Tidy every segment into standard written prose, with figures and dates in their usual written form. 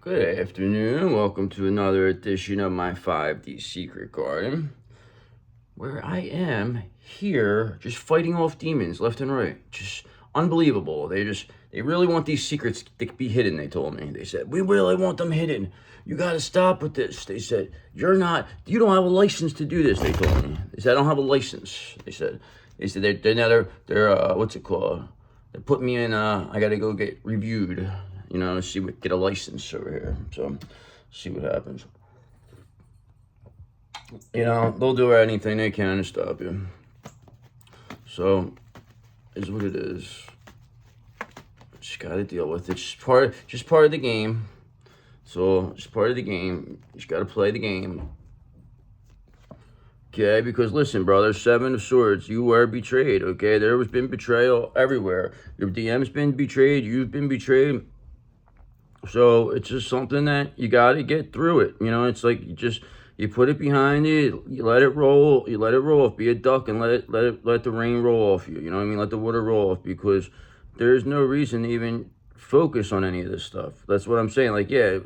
Good afternoon. Welcome to another edition of my 5D Secret Garden, where I am here just fighting off demons left and right. Just unbelievable. They really want these secrets to be hidden, they told me. They said, "We really want them hidden. You got to stop with this." They said, you don't have a license to do this," they told me. They said, "I don't have a license." They said they're what's it called? They put me in, I got to go get reviewed, get a license over here. So, see what happens. They'll do anything they can to stop you. So, is what it is. Just got to deal with it. Just part of the game. So, it's part of the game. You just got to play the game. Okay, because listen, brother, 7 of Swords, you were betrayed, okay? There has been betrayal everywhere. Your DM's been betrayed, you've been betrayed. So it's just something that you got to get through it. It's like you put it behind you, you let it roll off. Be a duck and let the rain roll off you. You know what I mean? Let the water roll off, because there's no reason to even focus on any of this stuff. That's what I'm saying. Like, yeah,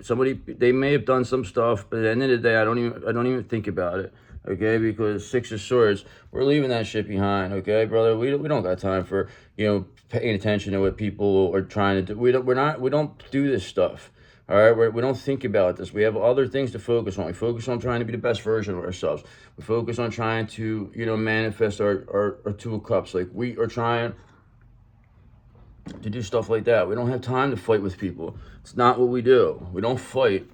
they may have done some stuff, but at the end of the day, I don't even think about it. Okay, because 6 of Swords, we're leaving that shit behind. Okay, brother, we don't got time for paying attention to what people are trying to do. We don't do this stuff. All right, we don't think about this. We have other things to focus on. We focus on trying to be the best version of ourselves. We focus on trying to manifest our 2 of Cups. Like, we are trying to do stuff like that. We don't have time to fight with people. It's not what we do. We don't fight.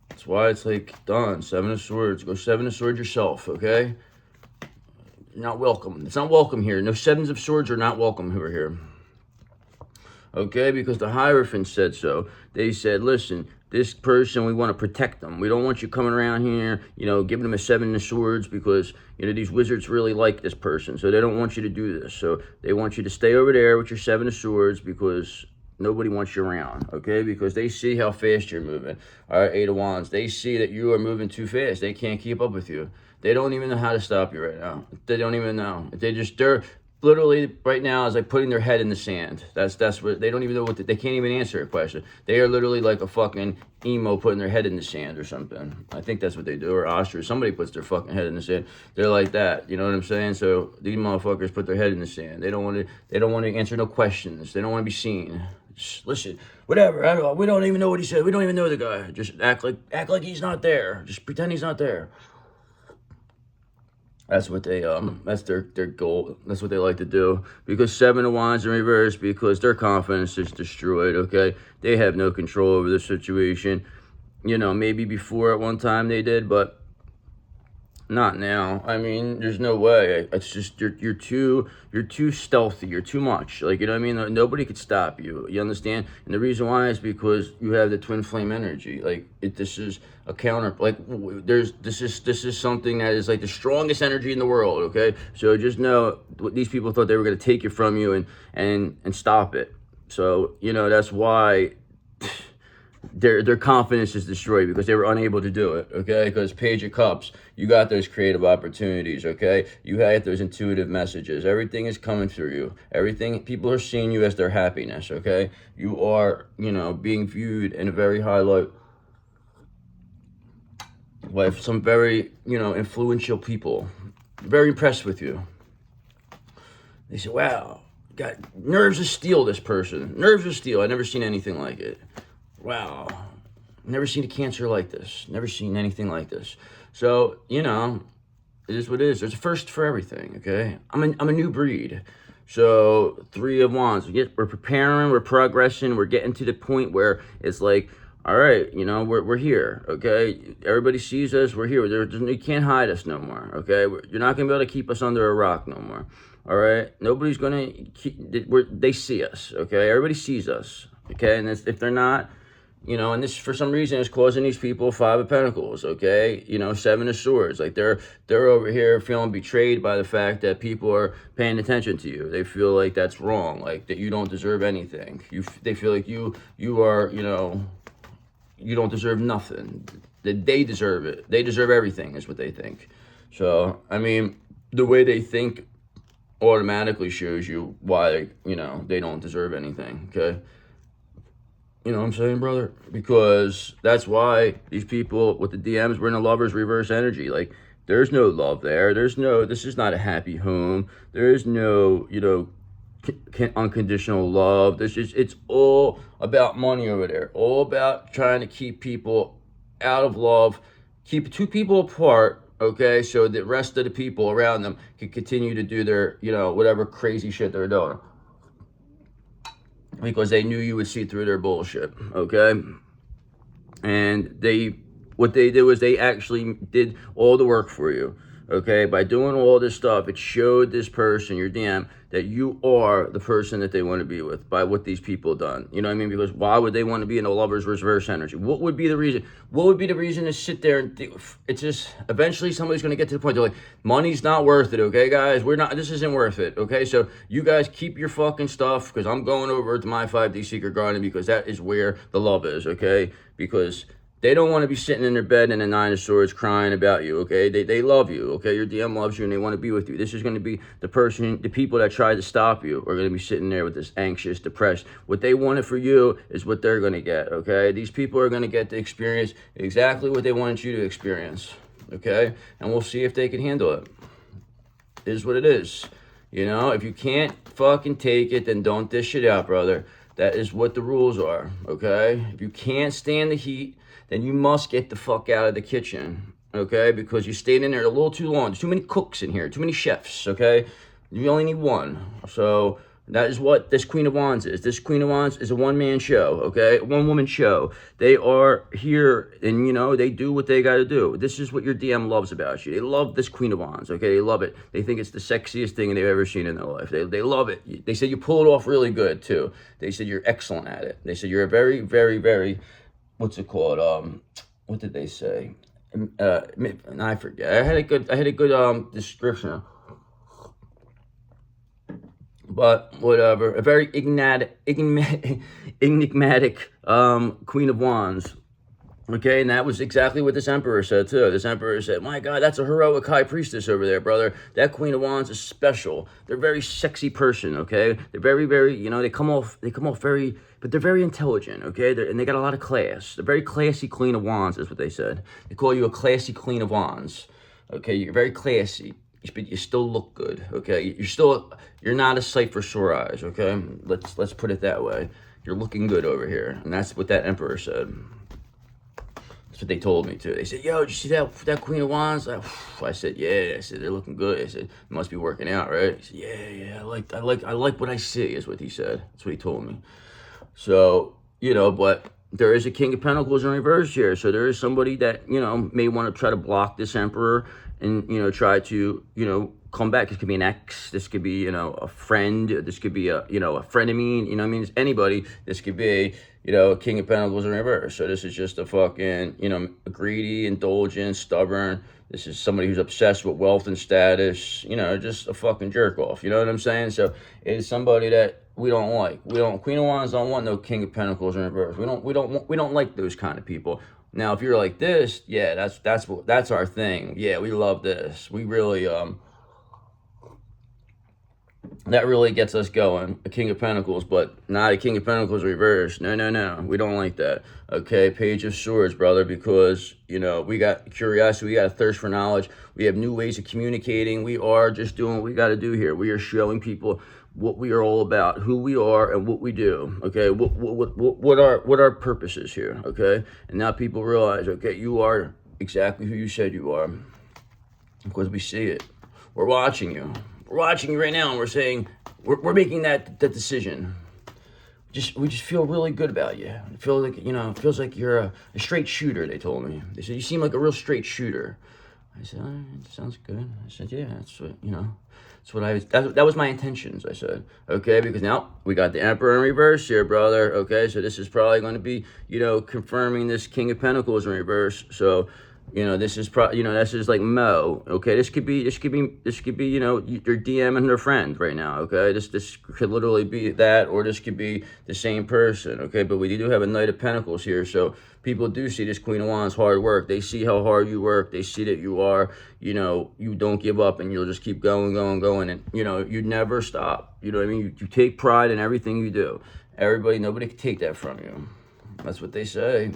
That's why it's like, done. 7 of Swords. Go 7 of Swords yourself, okay? You're not welcome. It's not welcome here. No 7s of Swords are not welcome over here. Okay? Because the Hierophant said so. They said, listen, this person, we want to protect them. We don't want you coming around here, giving them a 7 of Swords, because, these wizards really like this person. So they don't want you to do this. So they want you to stay over there with your 7 of Swords, because nobody wants you around, okay? Because they see how fast you're moving. All right, 8 of Wands. They see that you are moving too fast. They can't keep up with you. They don't even know how to stop you right now. They don't even know. They're literally right now is like putting their head in the sand. That's what they don't even know they can't even answer a question. They are literally like a fucking emo putting their head in the sand or something. I think that's what they do, or ostrich. Somebody puts their fucking head in the sand. They're like that. You know what I'm saying? So these motherfuckers put their head in the sand. They don't want to answer no questions. They don't want to be seen. Just listen, whatever. We don't even know what he said. We don't even know the guy. Just act like he's not there. Just pretend he's not there. That's what that's their goal. That's what they like to do. Because 7 of Wands in reverse, because their confidence is destroyed, okay? They have no control over the situation. Maybe before at one time they did, but not now. I mean, there's no way. It's just you're too stealthy. You're too much. Like, you know what I mean? Nobody could stop you. You understand? And the reason why is because you have the twin flame energy. Like, this is a counter. Like, this is something that is like the strongest energy in the world. Okay, so just know what these people thought they were going to take it from you and stop it. So that's why their confidence is destroyed, because they were unable to do it, okay? Because Page of Cups, you got those creative opportunities, okay? You had those intuitive messages. Everything is coming through you. People are seeing you as their happiness, okay? You are, being viewed in a very high light by some very, influential people. Very impressed with you. They say, wow, got nerves of steel, this person. Nerves of steel. I've never seen anything like it. Wow, never seen a Cancer like this. Never seen anything like this. So, it is what it is. There's a first for everything, okay? I'm a new breed. So, 3 of Wands. We're preparing, we're progressing, we're getting to the point where it's like, all right, we're here, okay? Everybody sees us, we're here. You can't hide us no more, okay? You're not going to be able to keep us under a rock no more, all right? Nobody's going to, they see us, okay? Everybody sees us, okay? And if they're not, and this, for some reason, is causing these people 5 of Pentacles, okay? 7 of Swords. Like, they're over here feeling betrayed by the fact that people are paying attention to you. They feel like that's wrong, like that you don't deserve anything. They feel like you are, you don't deserve nothing. That they deserve it. They deserve everything, is what they think. So, I mean, the way they think automatically shows you why, they don't deserve anything, okay? You know what I'm saying, brother? Because that's why these people with the DMs were in a lover's reverse energy. Like, there's no love there. This is not a happy home. There is no, unconditional love. It's all about money over there. All about trying to keep people out of love, keep two people apart, okay, so the rest of the people around them can continue to do their, whatever crazy shit they're doing. Because they knew you would see through their bullshit, okay? And what they did was they actually did all the work for you, okay? By doing all this stuff, it showed this person, your DM, that you are the person that they want to be with by what these people done. You know what I mean? Because why would they want to be in a lover's reverse energy? What would be the reason? What would be the reason to sit there and it's just, eventually somebody's going to get to the point, they're like, money's not worth it, okay, guys? This isn't worth it, okay? So you guys keep your fucking stuff, because I'm going over to my 5D Secret Garden, because that is where the love is, okay? Because they don't want to be sitting in their bed in a 9 of Swords crying about you, okay? They love you, okay? Your DM loves you and they want to be with you. This is going to be the people that tried to stop you are going to be sitting there with this anxious, depressed. What they wanted for you is what they're going to get, okay? These people are going to get to experience exactly what they wanted you to experience, okay? And we'll see if they can handle it. It is what it is. If you can't fucking take it, then don't dish it out, brother. That is what the rules are, okay? If you can't stand the heat, then you must get the fuck out of the kitchen, okay? Because you stayed in there a little too long. There's too many cooks in here, too many chefs, okay? You only need one. So that is what this Queen of Wands is. This Queen of Wands is a one-man show, okay? One-woman show. They are here, and, they do what they got to do. This is what your DM loves about you. They love this Queen of Wands, okay? They love it. They think it's the sexiest thing they've ever seen in their life. They love it. They said you pull it off really good, too. They said you're excellent at it. They said you're a very, very, very... what's it called? What did they say? I forget. I had a good description. But whatever. A very enigmatic Queen of Wands. Okay, and that was exactly what this Emperor said too. This Emperor said, my God, that's a heroic high priestess over there, brother. That Queen of Wands is special. They're a very sexy person, okay? They're very, very, they come off very, but they're very intelligent, okay? And they got a lot of class. The very classy Queen of Wands is what they said. They call you a classy Queen of Wands. Okay, you're very classy, but you still look good, okay? You're not a sight for sore eyes, okay? Let's put it that way. You're looking good over here, and that's what that Emperor said. That's what they told me too. They said, yo, did you see that Queen of Wands? I said, yeah. I said, they're looking good. I said, you must be working out, right? He said, yeah. I like what I see, is what he said. That's what he told me. So, but there is a King of Pentacles in reverse here. So there is somebody that, may want to try to block this Emperor and, try to, come back. This could be an ex. This could be, a friend. This could be a frenemy. It's anybody. This could be, King of Pentacles in reverse. So this is just a fucking, greedy, indulgent, stubborn. This is somebody who's obsessed with wealth and status. Just a fucking jerk off. You know what I'm saying? So it is somebody that we don't like. Queen of Wands don't want no King of Pentacles in reverse. We don't like those kind of people. Now, if you're like this, yeah, that's our thing. Yeah, we love this. We really that really gets us going, a King of Pentacles, but not a King of Pentacles reverse. No. We don't like that. Okay, Page of Swords, brother, because, we got curiosity, we got a thirst for knowledge. We have new ways of communicating. We are just doing what we got to do here. We are showing people what we are all about, who we are and what we do. Okay, what our purpose is here. Okay, and now people realize, okay, you are exactly who you said you are, because we see it. We're watching you. We're watching you right now, and we're saying we're making that decision. We just feel really good about you. It feels like it feels like you're a straight shooter. They told me. They said you seem like a real straight shooter. I said, it sounds good. I said, yeah, that's what That's what that was my intentions. I said, okay, because now we got the Emperor in reverse here, brother. Okay, so this is probably going to be confirming this King of Pentacles in reverse. So. This is this is like Mo. Okay, this could be your DM and her friend right now. Okay, this could literally be that, or this could be the same person. Okay, but we do have a Knight of Pentacles here, so people do see this Queen of Wands hard work. They see how hard you work. They see that you are, you don't give up, and you'll just keep going, and you never stop. You know what I mean? You take pride in everything you do. Nobody can take that from you. That's what they say.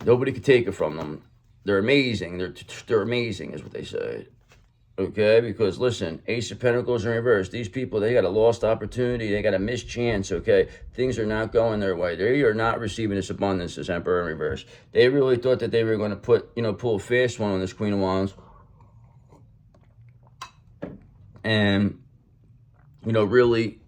Nobody could take it from them. They're amazing. They're amazing is what they say. Okay, because listen, Ace of Pentacles in reverse. These people, they got a lost opportunity. They got a missed chance, okay? Things are not going their way. They are not receiving this abundance, this Emperor in reverse. They really thought that they were going to pull a fast one on this Queen of Wands. And, really,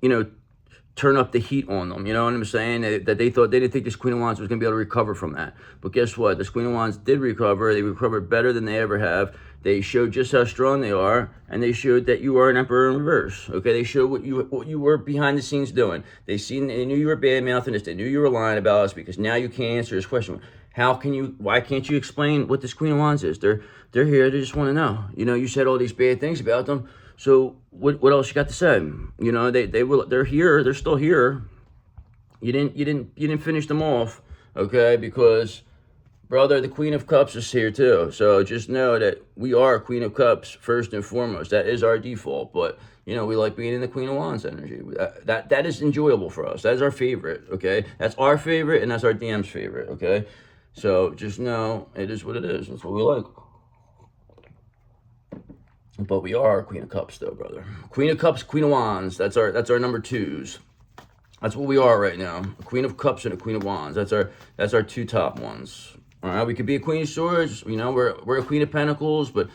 turn up the heat on them. You know what I'm saying? That they didn't think this Queen of Wands was going to be able to recover from that. But guess what? This Queen of Wands did recover. They recovered better than they ever have. They showed just how strong they are, and they showed that you are an Emperor in reverse. Okay, they showed what you were behind the scenes doing. They knew you were bad mouthing this. They knew you were lying about us because now you can't answer this question. Why can't you explain what this Queen of Wands is? They're here. They just want to know. You said all these bad things about them. So what else you got to say? They're here. They're still here. You didn't finish them off, okay? Because, brother, the Queen of Cups is here too. So just know that we are Queen of Cups first and foremost. That is our default. But we like being in the Queen of Wands energy. That is enjoyable for us. That is our favorite, okay? That's our favorite, and that's our DM's favorite, okay? So just know it is what it is. That's what we like. But we are Queen of Cups, though, brother. Queen of Cups, Queen of Wands. That's our number twos. That's what we are right now. A Queen of Cups and a Queen of Wands. That's our two top ones. All right, we could be a Queen of Swords. We're a Queen of Pentacles, but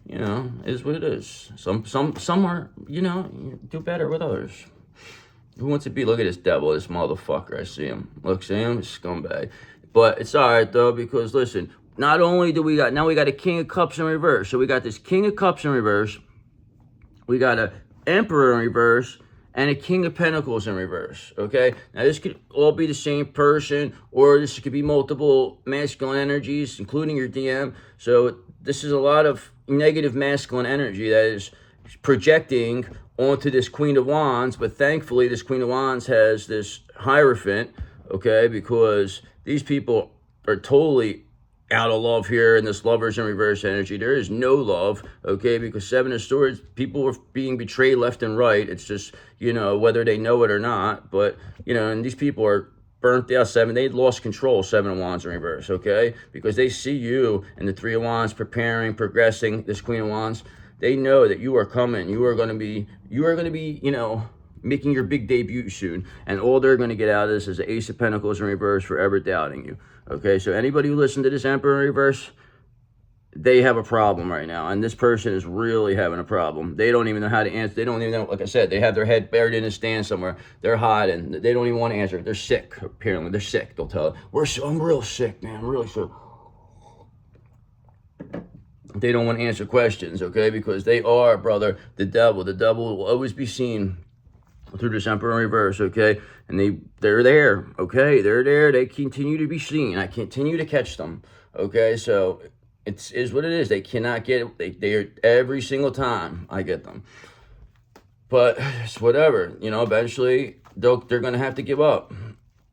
it is what it is. Some are do better with others. Who wants to be? Look at this devil, this motherfucker. I see him. Look, see him, scumbag. But it's all right though, because listen. Not only do we got a King of Cups in reverse. So we got this King of Cups in reverse. We got a Emperor in reverse and a King of Pentacles in reverse. Okay. Now this could all be the same person, or this could be multiple masculine energies, including your DM. So this is a lot of negative masculine energy that is projecting onto this Queen of Wands. But thankfully, this Queen of Wands has this Hierophant. Okay, because these people are totally out of love here in this Lovers in reverse energy. There is no love, okay, because Seven of Swords, people are being betrayed left and right. It's just, whether they know it or not, but, and these people are burnt out. They lost control, Seven of Wands in reverse, okay, because they see you and the Three of Wands preparing, progressing, this Queen of Wands. They know that you are coming. You are going to be, making your big debut soon, and all they're going to get out of this is the Ace of Pentacles in reverse, forever doubting you. Okay, so anybody who listened to this Emperor in reverse, they have a problem right now, and this person is really having a problem. They don't even know how to answer. They don't even know, like I said, they have their head buried in a stand somewhere. They're hiding. They don't even want to answer. They're sick, apparently. They're sick. They'll tell it. I'm real sick, man. I'm really sick. They don't want to answer questions, okay, because they are, brother, the devil. The devil will always be seen through this Emperor in reverse, okay? And they're there, okay? They're there. They continue to be seen. I continue to catch them, okay? So it is what it is. They cannot get it. They are every single time I get them. But it's whatever, eventually they're going to have to give up,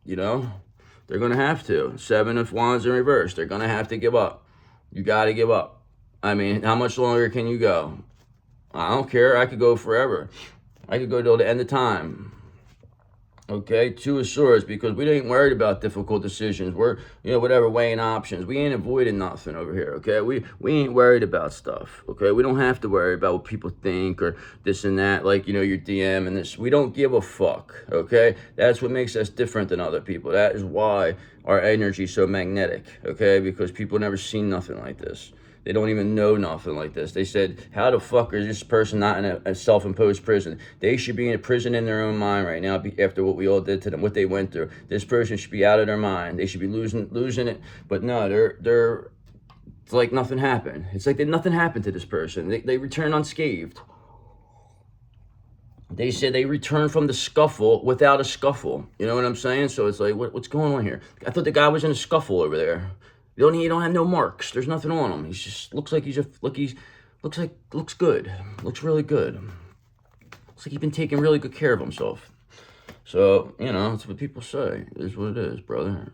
They're going to have to. Seven of Wands in reverse. They're going to have to give up. You got to give up. I mean, how much longer can you go? I don't care. I could go forever. I could go till the end of time. Okay, Two of Swords, because we ain't worried about difficult decisions. We're, weighing options. We ain't avoiding nothing over here, okay? We ain't worried about stuff, okay? We don't have to worry about what people think or this and that, like, your DM and this. We don't give a fuck, okay? That's what makes us different than other people. That is why our energy is so magnetic, okay? Because people never seen nothing like this. They don't even know nothing like this. They said, how the fuck is this person not in a self-imposed prison? They should be in a prison in their own mind right now after what we all did to them, what they went through. This person should be out of their mind. They should be losing it. But no, they're it's like nothing happened. It's like nothing happened to this person. They returned unscathed. They said they returned from the scuffle without a scuffle. You know what I'm saying? So it's like, what's going on here? I thought the guy was in a scuffle over there. He don't have no marks. There's nothing on him. He's just looks good. Looks really good. Looks like he's been taking really good care of himself. So, that's what people say. It is what it is, brother.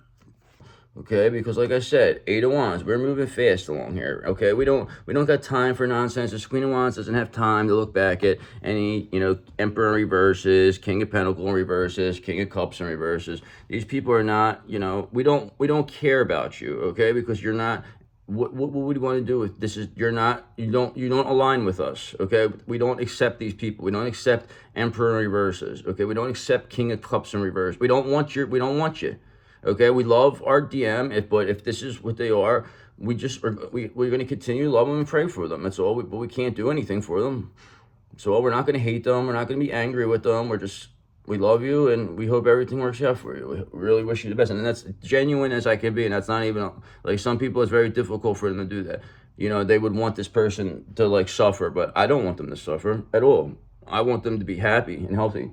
Okay, because like I said, 8 of Wands, we're moving fast along here. Okay, we don't got time for nonsense. The Queen of Wands doesn't have time to look back at any, Emperor in reverses, King of Pentacles in reverses, King of Cups in reverses. These people are not, we don't care about you. Okay, because you're not. What would you want to do with this? Is you don't align with us. Okay, we don't accept these people. We don't accept Emperor in reverses. Okay, we don't accept King of Cups in reverse. We don't want you. Okay, we love our DM, but if this is what they are, we're going to continue to love them and pray for them. That's all. But we can't do anything for them. So we're not going to hate them. We're not going to be angry with them. We love you, and we hope everything works out for you. We really wish you the best. And that's genuine as I can be, and that's not even, like, some people, it's very difficult for them to do that. They would want this person to, like, suffer, but I don't want them to suffer at all. I want them to be happy and healthy.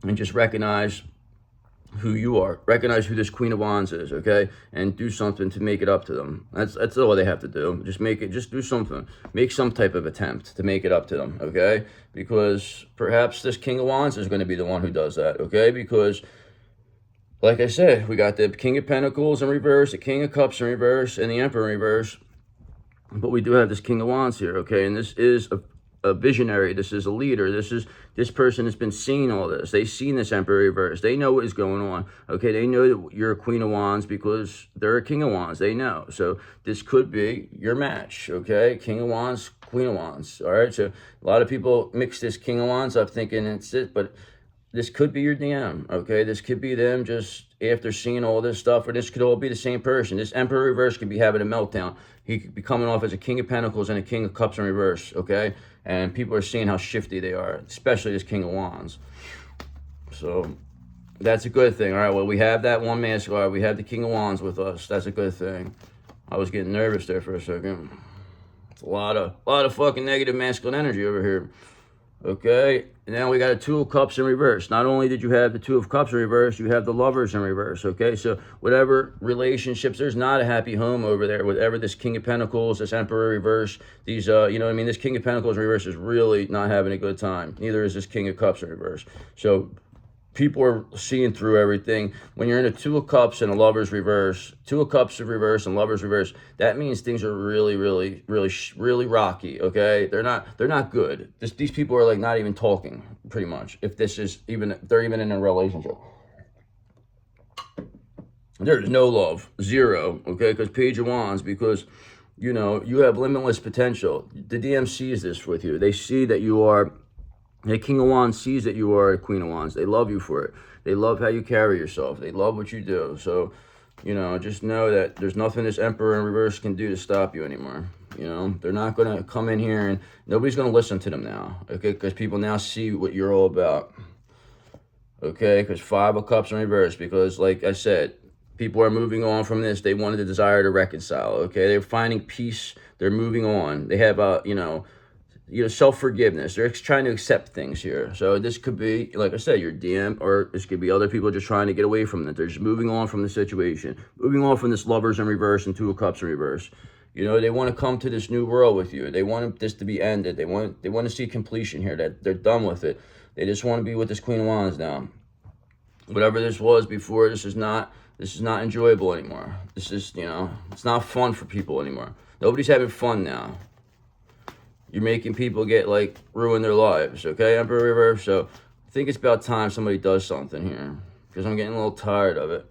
And just recognize who you are. Recognize who this Queen of Wands is, okay? And do something to make it up to them. That's all they have to do. Just do something. Make some type of attempt to make it up to them, okay? Because perhaps this King of Wands is going to be the one who does that, okay? Because, like I said, we got the King of Pentacles in reverse, the King of Cups in reverse, and the Emperor in reverse. But we do have this King of Wands here, okay? And this is a visionary. This is a leader. This person has been seeing all this. They've seen this Emperor reverse. They know what is going on. Okay, they know that you're a Queen of Wands because they're a King of Wands. They know. So this could be your match. Okay, King of Wands, Queen of Wands. All right. So a lot of people mix this King of Wands up thinking it's it, but this could be your DM. Okay, this could be them just after seeing all this stuff, or this could all be the same person. This Emperor reverse could be having a meltdown. He could be coming off as a King of Pentacles and a King of Cups in reverse. Okay. And people are seeing how shifty they are, especially this King of Wands. So that's a good thing. All right, well, we have that one masculine. We have the King of Wands with us. That's a good thing. I was getting nervous there for a second. It's a lot of fucking negative masculine energy over here. Okay, and now we got a Two of Cups in reverse. Not only did you have the Two of Cups in reverse, you have the Lovers in reverse. Okay, so whatever relationships, there's not a happy home over there. Whatever this King of Pentacles, this Emperor reverse, these, this King of Pentacles in reverse is really not having a good time. Neither is this King of Cups in reverse. So people are seeing through everything. When you're in a Two of Cups and a Lover's reverse, Two of Cups in reverse and Lover's reverse, that means things are really, really, really, really rocky. Okay, they're not good. These people are like not even talking, pretty much. If they're even in a relationship, there's no love, zero. Okay, because Page of Wands, because you have limitless potential. The DM sees this with you. They see that you are. The King of Wands sees that you are a Queen of Wands. They love you for it. They love how you carry yourself. They love what you do. So, just know that there's nothing this Emperor in reverse can do to stop you anymore. They're not going to come in here and nobody's going to listen to them now. Okay, because people now see what you're all about. Okay, because Five of Cups in reverse. Because, like I said, people are moving on from this. They wanted the desire to reconcile. Okay, they're finding peace. They're moving on. They have self-forgiveness. They're trying to accept things here. So this could be, like I said, your DM, or this could be other people just trying to get away from it. They're just moving on from the situation, moving on from this Lovers in reverse and Two of Cups in reverse. They want to come to this new world with you. They want this to be ended. They want to see completion here, that they're done with it. They just want to be with this Queen of Wands now. Whatever this was before, this is not enjoyable anymore. This is, it's not fun for people anymore. Nobody's having fun now. You're making people ruin their lives, okay, Emperor reverse? So I think it's about time somebody does something here, because I'm getting a little tired of it.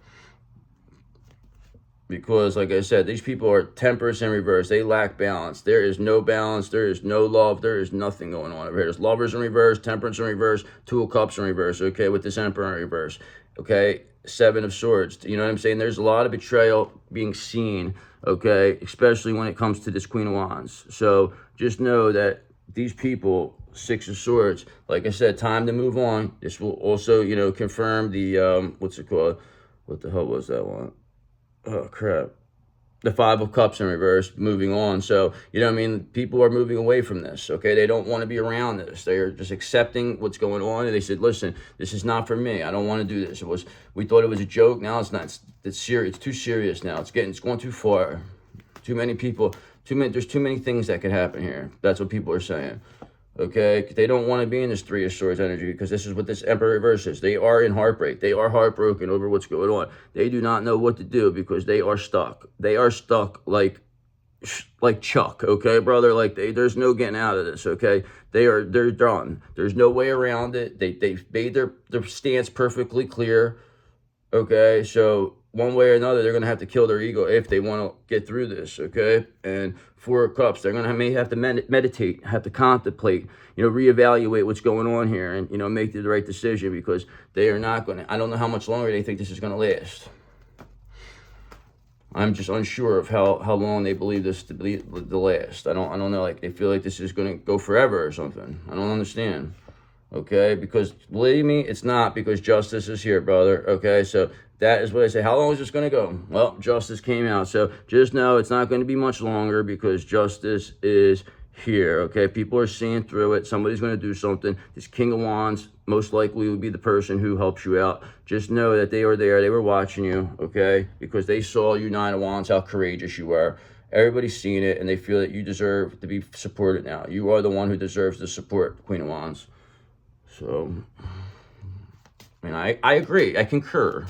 Because, like I said, these people are Temperance in reverse. They lack balance. There is no balance. There is no love. There is nothing going on over here. There's Lovers in reverse, Temperance in reverse, Two of Cups in reverse, okay, with this Emperor in reverse, okay, Seven of Swords. You know what I'm saying? There's a lot of betrayal being seen, okay, especially when it comes to this Queen of Wands. So just know that these people, Six of Swords, like I said, time to move on. This will also, confirm the, what's it called? What the hell was that one? Oh, crap. The Five of Cups in reverse, moving on. So, people are moving away from this, okay? They don't want to be around this. They're just accepting what's going on. And they said, listen, this is not for me. I don't want to do this. We thought it was a joke. Now it's not. It's serious. It's too serious now. It's going too far. Too many people, there's too many things that could happen here. That's what people are saying. okay? They don't want to be in this Three of Swords energy because this is what this Emperor reverse is. They are in heartbreak. They are heartbroken over what's going on. They do not know what to do because they are stuck. They are stuck like Chuck, okay, brother? Like there's no getting out of this, okay? They're done. There's no way around it. They've made their stance perfectly clear, okay? So one way or another, they're gonna have to kill their ego if they want to get through this, okay? And Four of Cups, they're gonna may have to meditate, have to contemplate, reevaluate what's going on here, and make the right decision because they are not gonna. I don't know how much longer they think this is gonna last. I'm just unsure of how long they believe this to be the last. I don't know. Like they feel like this is going to go forever or something. I don't understand. Okay, because believe me, it's not, because justice is here, brother. Okay, so that is what I say. How long is this going to go? Well, justice came out, so just know it's not going to be much longer because justice is here. Okay, people are seeing through it. Somebody's going to do something. This King of Wands most likely would be the person who helps you out. Just know that they were there. They were watching you, okay, because they saw you, Nine of Wands, how courageous you were. Everybody's seen it, and they feel that you deserve to be supported now. You are the one who deserves the support, Queen of Wands. So, I mean, I agree. I concur.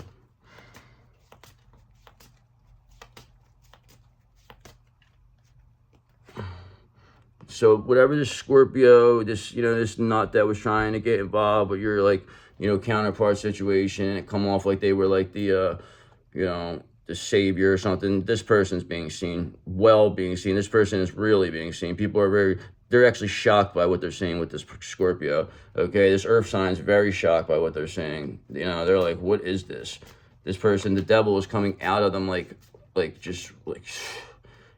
So whatever this Scorpio, this, this nut that was trying to get involved with your, like, counterpart situation, and it come off like they were like the, the savior or something. This person's being seen, being seen. This person is really being seen. People are they're actually shocked by what they're seeing with this Scorpio. Okay, this earth sign is very shocked by what they're seeing. They're like, what is this? This person, the devil is coming out of them like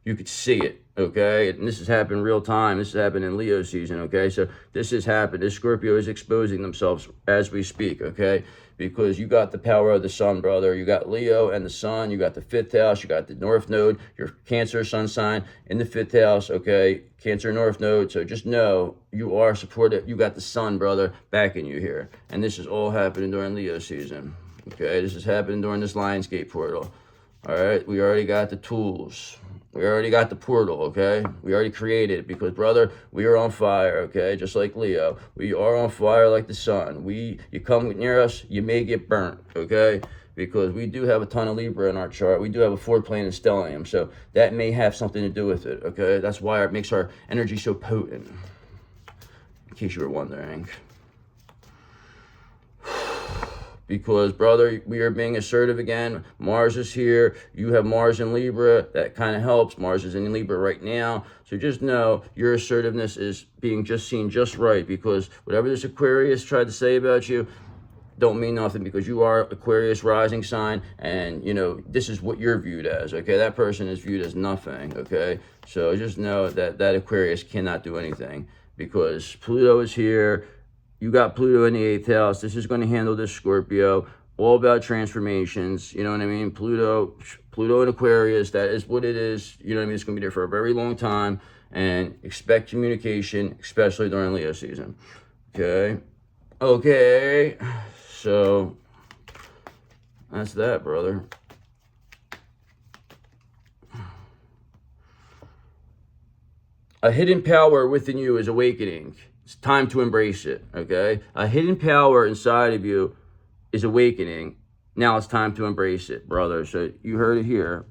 you could see it, okay? And this has happened real time. This has happened in Leo season, okay? So this has happened. This Scorpio is exposing themselves as we speak, okay? Because you got the power of the sun, brother. You got Leo and the sun. You got the 5th house. You got the North Node. Your Cancer sun sign in the 5th house, okay? Cancer North Node. So just know you are supported. You got the sun, brother, backing you here. And this is all happening during Leo season, okay? This is happening during this Lionsgate portal, all right? We already got the tools. We already got the portal, okay? We already created it because, brother, we are on fire, okay? Just like Leo. We are on fire like the sun. You come near us, you may get burnt, okay? Because we do have a ton of Libra in our chart. We do have a 4th plane in stellium, so that may have something to do with it, okay? That's why it makes our energy so potent, in case you were wondering. Because, brother, we are being assertive again. Mars is here. You have Mars in Libra. That kind of helps. Mars is in Libra right now. So just know your assertiveness is being seen just right, because whatever this Aquarius tried to say about you don't mean nothing, because you are Aquarius rising sign, and, this is what you're viewed as, okay? That person is viewed as nothing, okay? So just know that Aquarius cannot do anything, because Pluto is here. You got Pluto in the 8th house. This is going to handle this Scorpio. All about transformations. You know what I mean? Pluto in Aquarius. That is what it is. You know what I mean? It's going to be there for a very long time. And expect communication, especially during Leo season. Okay? Okay. So, that's that, brother. A hidden power within you is awakening. It's time to embrace it, okay? A hidden power inside of you is awakening. Now it's time to embrace it, brother. So you heard it here.